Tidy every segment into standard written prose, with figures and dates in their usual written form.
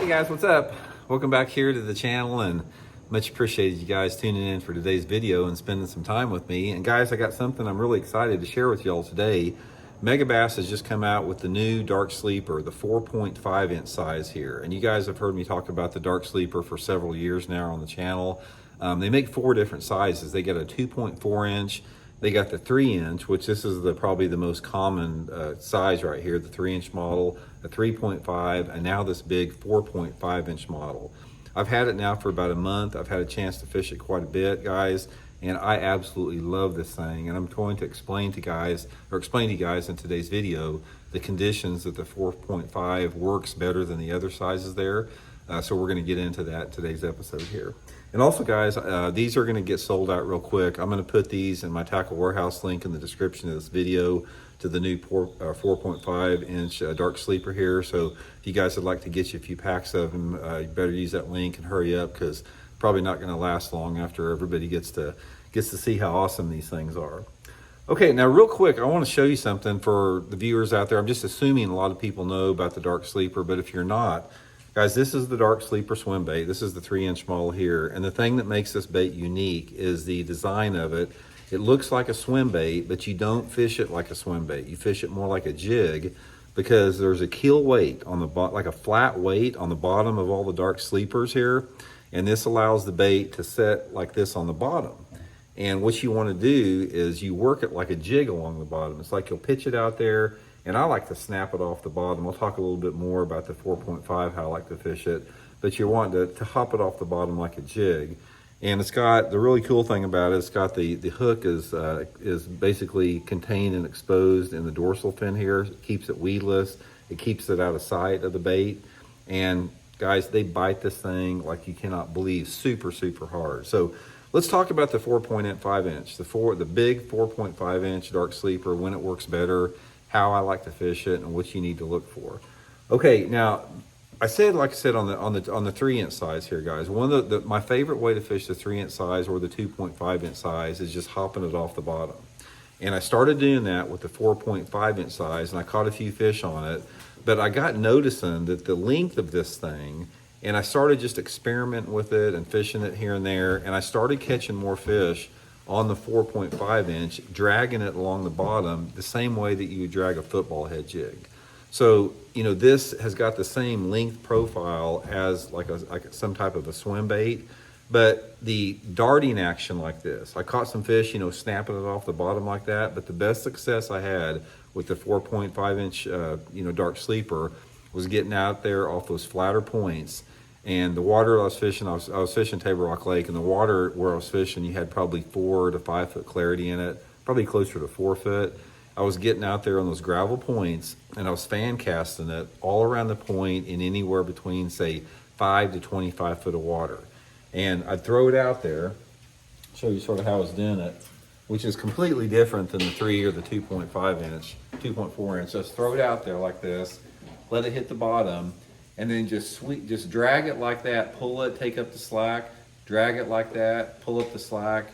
Hey guys, what's up? Welcome back here to the channel, and much appreciated you guys tuning in for today's video and spending some time with me. And guys, I got something I'm really excited to share with y'all today. Megabass has just come out with the new Dark Sleeper, the 4.5 inch size here. And you guys have heard me talk about the Dark Sleeper for several years now on the channel. They make 4 different sizes. They got a 2.4 inch, they got the 3 inch, which this is probably the most common size right here, the 3 inch model, a 3.5, and now this big 4.5 inch model. I've had it now for about a month. I've had a chance to fish it quite a bit, guys, and I absolutely love this thing. And I'm going to explain to you guys in today's video the conditions that the 4.5 works better than the other sizes there. So we're going to get into that in today's episode here. And also, guys, these are going to get sold out real quick. I'm going to put these in my Tackle Warehouse link in the description of this video to the new 4.5 inch Dark Sleeper here. So if you guys would like to get you a few packs of them, you better use that link and hurry up, because probably not going to last long after everybody gets to see how awesome these things are. Okay, now real quick, I want to show you something for the viewers out there. I'm just assuming a lot of people know about the Dark Sleeper, but if you're not, guys, this is the Dark Sleeper swim bait. This is the 3 inch model here. And the thing that makes this bait unique is the design of it. It looks like a swim bait, but you don't fish it like a swim bait. You fish it more like a jig, because there's a keel weight on the bottom, like a flat weight on the bottom of all the Dark Sleepers here. And this allows the bait to set like this on the bottom. And what you want to do is you work it like a jig along the bottom. It's like you'll pitch it out there, and I like to snap it off the bottom. I'll talk a little bit more about the 4.5, how I like to fish it, but you want to hop it off the bottom like a jig. And it's got, the really cool thing about it, it's got the hook is basically contained and exposed in the dorsal fin here. It keeps it weedless. It keeps it out of sight of the bait. And guys, they bite this thing like you cannot believe, super, super hard. So let's talk about the 4.5 inch, the big 4.5 inch Dark Sleeper, when it works better, how I like to fish it, and what you need to look for. Okay, now like I said on the 3 inch size here, guys. One of my favorite way to fish the 3 inch size or the 2.5 inch size is just hopping it off the bottom. And I started doing that with the 4.5 inch size, and I caught a few fish on it. But I got noticing that the length of this thing, and I started just experimenting with it and fishing it here and there, and I started catching more fish on the 4.5 inch, dragging it along the bottom the same way that you would drag a football head jig. So, you know, this has got the same length profile as like some type of a swim bait, but the darting action like this, I caught some fish, you know, snapping it off the bottom like that, but the best success I had with the 4.5 inch, you know, Dark Sleeper was getting out there off those flatter points. And the water I was fishing, I was fishing Table Rock Lake, and the water where I was fishing, you had probably 4 to 5 foot clarity in it, probably closer to 4 foot. I was getting out there on those gravel points, and I was fan casting it all around the point in anywhere between, say, 5 to 25 foot of water. And I'd throw it out there, show you sort of how I was doing it, which is completely different than the 3 or the 2.5 inch, 2.4 inch. Just throw it out there like this, let it hit the bottom, and then just drag it like that, pull it, take up the slack, drag it like that, pull up the slack,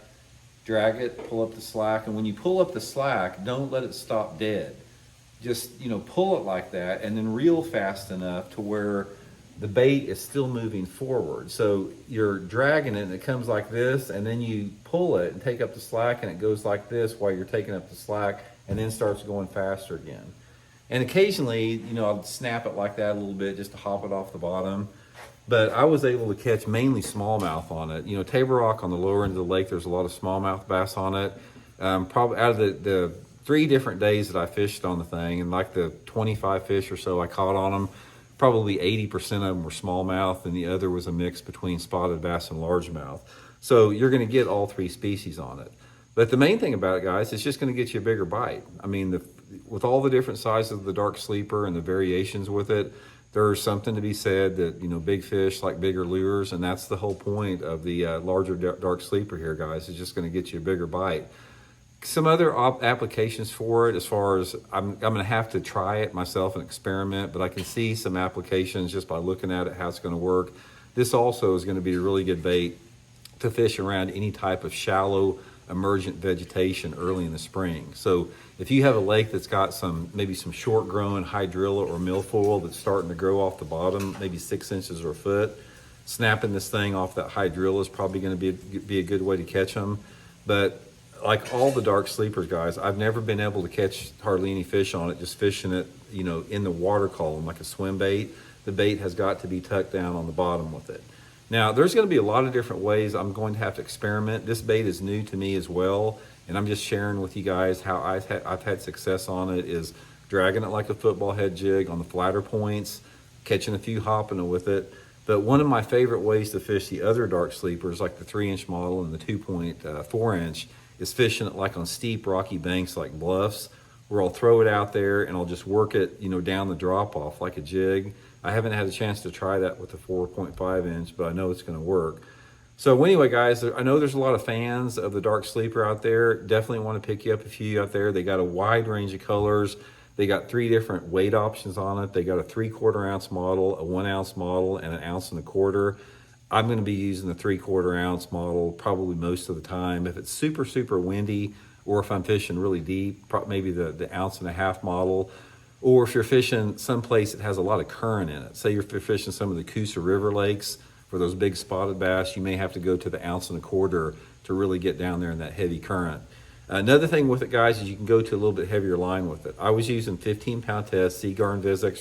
drag it, pull up the slack. And when you pull up the slack, don't let it stop dead. Just, you know, pull it like that, and then reel fast enough to where the bait is still moving forward. So you're dragging it and it comes like this, and then you pull it and take up the slack, and it goes like this while you're taking up the slack, and then starts going faster again. And occasionally, you know, I'll snap it like that a little bit just to hop it off the bottom. But I was able to catch mainly smallmouth on it. You know, Table Rock on the lower end of the lake, there's a lot of smallmouth bass on it. Probably out of the 3 different days that I fished on the thing, and like the 25 fish or so I caught on them, probably 80% of them were smallmouth, and the other was a mix between spotted bass and largemouth. So you're going to get all 3 species on it. But the main thing about it, guys, it's just going to get you a bigger bite. I mean, with all the different sizes of the Dark Sleeper and the variations with it, there's something to be said that, you know, big fish like bigger lures, and that's the whole point of the larger Dark Sleeper here, guys. It's just going to get you a bigger bite. Some other applications for it, as far as I'm going to have to try it myself and experiment, but I can see some applications just by looking at it, how it's going to work. This also is going to be a really good bait to fish around any type of shallow emergent vegetation early in the spring. So if you have a lake that's got maybe some short growing hydrilla or milfoil that's starting to grow off the bottom, maybe 6 inches or a foot, snapping this thing off that hydrilla is probably going to be a good way to catch them. But like all the dark sleepers, guys, I've never been able to catch hardly any fish on it, just fishing it, you know, in the water column like a swim bait. The bait has got to be tucked down on the bottom with it. Now, there's going to be a lot of different ways I'm going to have to experiment. This bait is new to me as well, and I'm just sharing with you guys how I've had success on it, is dragging it like a football head jig on the flatter points, catching a few hopping with it. But one of my favorite ways to fish the other dark sleepers, like the 3-inch model and the 2.4-inch, is fishing it like on steep rocky banks like bluffs, where I'll throw it out there and I'll just work it, you know, down the drop off like a jig. I haven't had a chance to try that with the 4.5-inch, but I know it's going to work. So anyway, guys, I know there's a lot of fans of the dark sleeper out there. Definitely want to pick you up a few out there. They got a wide range of colors. They got 3 different weight options on it. They got a 3/4 ounce model, a 1 ounce model, and an 1 1/4 ounce. I'm going to be using the 3/4 ounce model probably most of the time. If it's super, super windy, or if I'm fishing really deep, maybe the 1.5 ounce model. Or if you're fishing someplace that has a lot of current in it. Say you're fishing some of the Coosa River lakes for those big spotted bass, you may have to go to the 1.25 ounce to really get down there in that heavy current. Another thing with it, guys, is you can go to a little bit heavier line with it. I was using 15-pound test Seagar and Vizex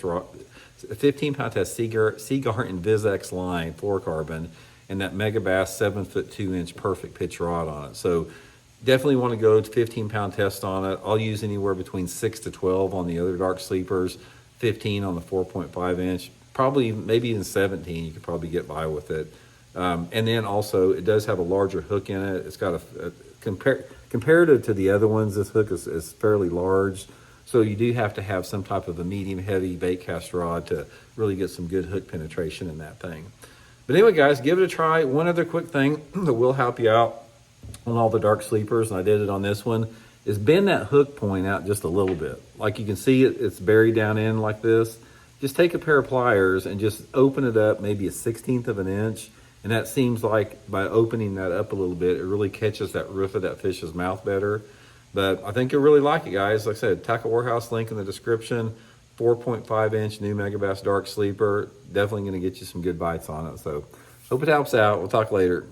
15-pound test Seagar and Vizex line fluorocarbon, and that Megabass 7-foot 2-inch perfect pitch rod on it. So definitely want to go to 15-pound test on it. I'll use anywhere between 6 to 12 on the other dark sleepers, 15 on the 4.5-inch, probably maybe even 17. You could probably get by with it. And then also it does have a larger hook in it. It's got comparative to the other ones, this hook is fairly large. So you do have to have some type of a medium heavy bait cast rod to really get some good hook penetration in that thing. But anyway, guys, give it a try. One other quick thing that will help you out on all the dark sleepers, and I did it on this one, is bend that hook point out just a little bit. Like you can see it's buried down in like this. Just take a pair of pliers and just open it up maybe a 1/16 of an inch. And that seems like by opening that up a little bit, it really catches that roof of that fish's mouth better. But I think you'll really like it, guys. Like I said, Tackle Warehouse link in the description. 4.5-inch new Megabass dark sleeper. Definitely going to get you some good bites on it. So hope it helps out. We'll talk later.